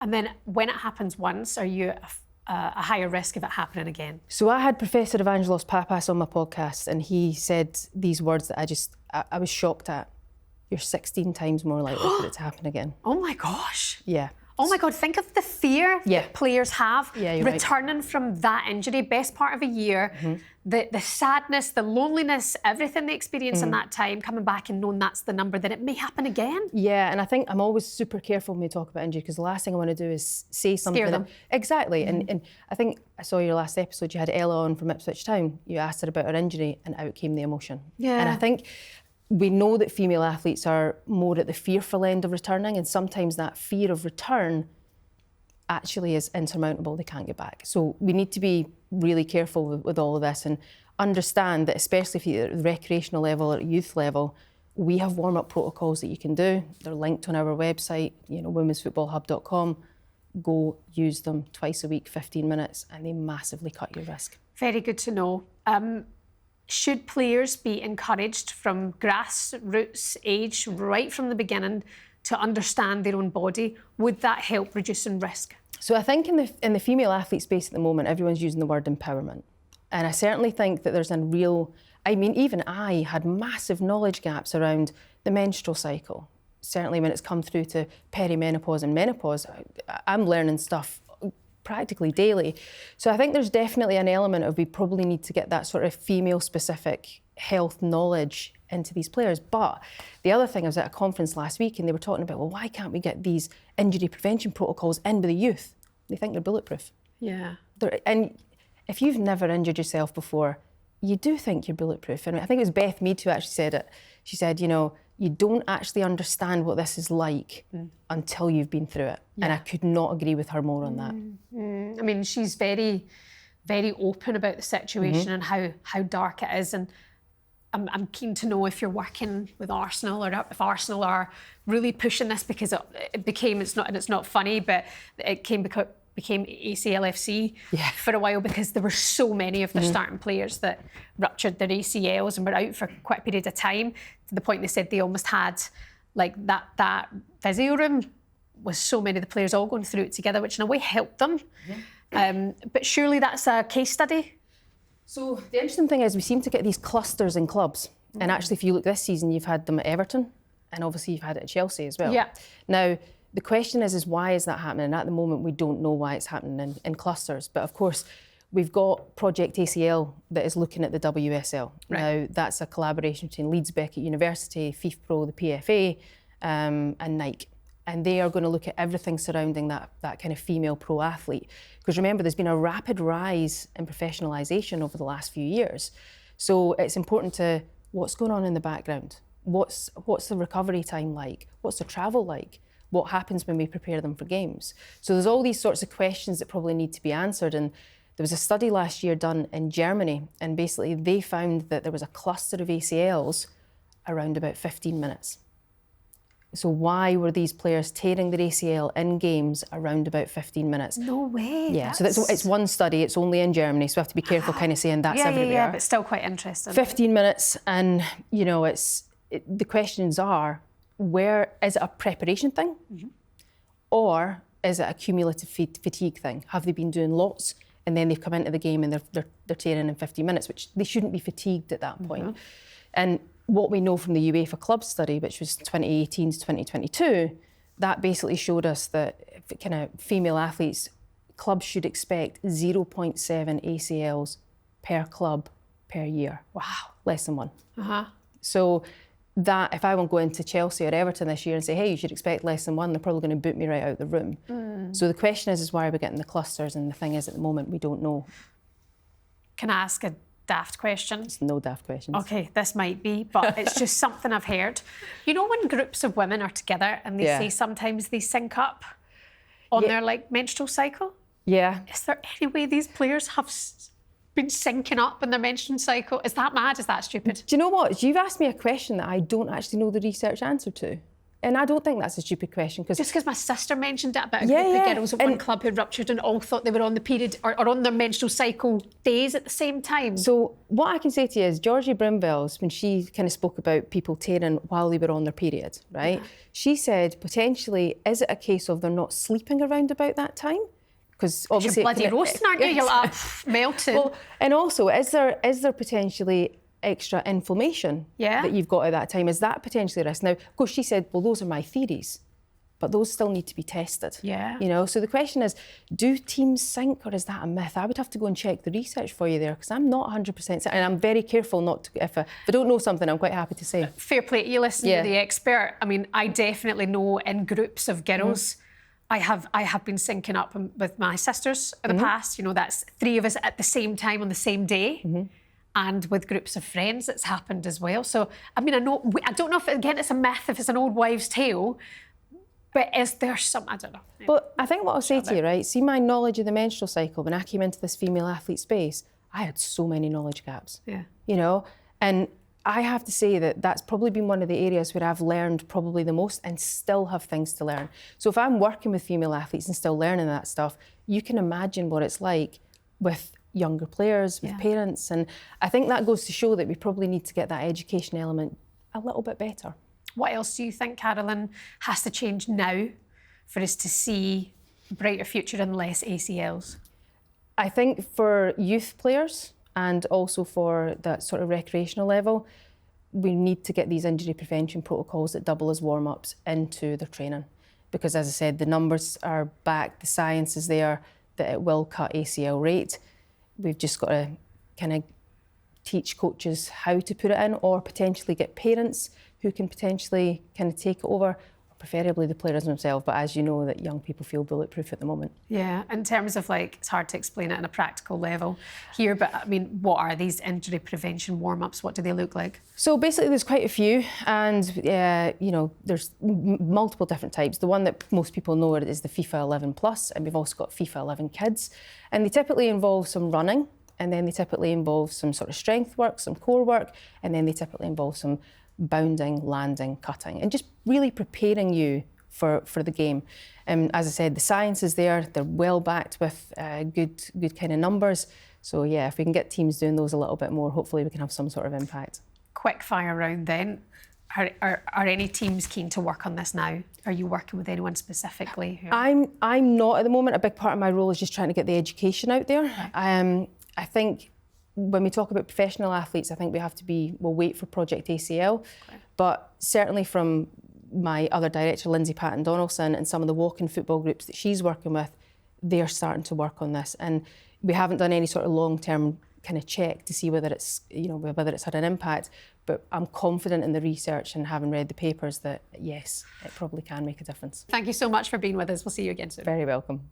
And then when it happens once, are you a higher risk of it happening again? So I had Professor Evangelos Papas on my podcast, and he said these words that I was shocked at. You're 16 times more likely for it to happen again. Oh my gosh. Yeah. Oh my God, think of the fear that players have returning from that injury, best part of a year, the sadness, the loneliness, everything they experience in that time, coming back and knowing that's the number, that it may happen again. Yeah, and I think I'm always super careful when we talk about injury, because the last thing I want to do is say something. Scare them. Exactly, and I think I saw your last episode, you had Ella on from Ipswich Town. You asked her about her injury and out came the emotion. Yeah. And I think we know that female athletes are more at the fearful end of returning, and sometimes that fear of return actually is insurmountable. They can't get back. So we need to be really careful with all of this and understand that, especially if you're at the recreational level or at youth level, we have warm-up protocols that you can do. They're linked on our website, womensfootballhub.com. Go use them twice a week, 15 minutes, and they massively cut your risk. Very good to know. Should players be encouraged from grassroots age, right from the beginning, to understand their own body? Would that help reducing risk? So I think in the female athlete space at the moment, everyone's using the word empowerment. And I certainly think that there's a real, even I had massive knowledge gaps around the menstrual cycle. Certainly when it's come through to perimenopause and menopause, I'm learning stuff practically daily. So I think there's definitely an element of we probably need to get that sort of female-specific health knowledge into these players. But the other thing, I was at a conference last week and they were talking about, well, why can't we get these injury prevention protocols in with the youth? They think they're bulletproof. Yeah. And if you've never injured yourself before, you do think you're bulletproof. And I think it was Beth Mead who actually said it. She said, you don't actually understand what this is like until you've been through it. Yeah. And I could not agree with her more on that. I mean, she's very, very open about the situation and how dark it is. And I'm keen to know if you're working with Arsenal or if Arsenal are really pushing this, because it's not funny, but it became ACLFC for a while because there were so many of their starting players that ruptured their ACLs and were out for quite a period of time, to the point they said they almost had like that physio room with so many of the players all going through it together, which in a way helped them. But surely that's a case study. So the interesting thing is we seem to get these clusters in clubs. And actually, if you look this season, you've had them at Everton and obviously you've had it at Chelsea as well. Yeah. Now, the question is why is that happening? And at the moment, we don't know why it's happening in clusters. But of course, we've got Project ACL that is looking at the WSL. Right. Now, that's a collaboration between Leeds Beckett University, FIFPro, the PFA, and Nike. And they are going to look at everything surrounding that kind of female pro athlete. Because remember, there's been a rapid rise in professionalisation over the last few years. So it's important to, what's going on in the background? What's the recovery time like? What's the travel like? What happens when we prepare them for games? So there's all these sorts of questions that probably need to be answered. And there was a study last year done in Germany, and basically they found that there was a cluster of ACLs around about 15 minutes. So why were these players tearing their ACL in games around about 15 minutes? No way. Yeah, so it's one study, it's only in Germany, so we have to be careful kind of saying that's everywhere. Yeah, but still quite interesting. 15 minutes, and the questions are, where is it a preparation thing, or is it a cumulative fatigue thing? Have they been doing lots and then they've come into the game and they're tearing in 50 minutes, which they shouldn't be fatigued at that point. And what we know from the UEFA club study, which was 2018 to 2022, that basically showed us that kind of female athletes, clubs should expect 0.7 ACLs per club per year. Wow. Less than one. So that, if I won't go into Chelsea or Everton this year and say, hey, you should expect less than one, they're probably going to boot me right out of the room. So the question is why are we getting the clusters? And the thing is, at the moment, we don't know. Can I ask a daft question? It's no daft questions. Okay, this might be, but it's just something I've heard. You know when groups of women are together and they say sometimes they sync up on their menstrual cycle? Yeah. Is there any way these players have been syncing up in their menstrual cycle? Is that mad? Is that stupid? Do you know what? You've asked me a question that I don't actually know the research answer to. And I don't think that's a stupid question. Just because my sister mentioned it about a group of girls at one club who ruptured and all thought they were on the period or on their menstrual cycle days at the same time. So what I can say to you is Georgie Brimville's, when she kind of spoke about people tearing while they were on their period, right? She said potentially, is it a case of they're not sleeping around about that time? Because obviously you're bloody roasting, aren't you? You're like melting. Well, and also, is there potentially extra inflammation that you've got at that time? Is that potentially a risk? Now, of course, she said, well, those are my theories, but those still need to be tested. Yeah. You know, so the question is, do teams sync or is that a myth? I would have to go and check the research for you there because I'm not 100% certain, and I'm very careful not to, if I don't know something, I'm quite happy to say. Fair play to you, listening to the expert. I mean, I definitely know in groups of girls, I have been syncing up with my sisters in the past. You know, that's 3 of us at the same time on the same day. And with groups of friends, it's happened as well. So, I mean, I don't know if, again, it's a myth, if it's an old wives' tale, but is there some, I don't know. But I think what I'll say to you, right, see my knowledge of the menstrual cycle, when I came into this female athlete space, I had so many knowledge gaps. Yeah. You know, and I have to say that that's probably been one of the areas where I've learned probably the most and still have things to learn. So if I'm working with female athletes and still learning that stuff, you can imagine what it's like with younger players, with parents. And I think that goes to show that we probably need to get that education element a little bit better. What else do you think, Carolyn, has to change now for us to see a brighter future and less ACLs? I think for youth players and also for that sort of recreational level, we need to get these injury prevention protocols that double as warm-ups into their training. Because as I said, the numbers are back, the science is there, that it will cut ACL rate. We've just got to kind of teach coaches how to put it in, or potentially get parents who can potentially kind of take it over, preferably the players themselves. But as you know, that young people feel bulletproof at the moment. Yeah, in terms of like, it's hard to explain it on a practical level here, but I mean, what are these injury prevention warm-ups? What do they look like? So basically there's quite a few, and you know, there's multiple different types. The one that most people know is the FIFA 11 Plus, and we've also got FIFA 11 Kids. And they typically involve some running, and then they typically involve some sort of strength work, some core work, and then they typically involve some bounding, landing, cutting, and just really preparing you for the game. As I said, the science is there, they're well backed with good kind of numbers. So yeah, if we can get teams doing those a little bit more, hopefully we can have some sort of impact. Quick fire round then. Are any teams keen to work on this now? Are you working with anyone specifically? I'm not at the moment. A big part of my role is just trying to get the education out there. Right. I think when we talk about professional athletes, I think we'll wait for Project ACL. Okay. But certainly from my other director, Lindsay Patton-Donaldson, and some of the walking football groups that she's working with, they're starting to work on this. And we haven't done any sort of long-term kind of check to see whether it's had an impact. But I'm confident in the research and having read the papers that, yes, it probably can make a difference. Thank you so much for being with us. We'll see you again soon. Very welcome.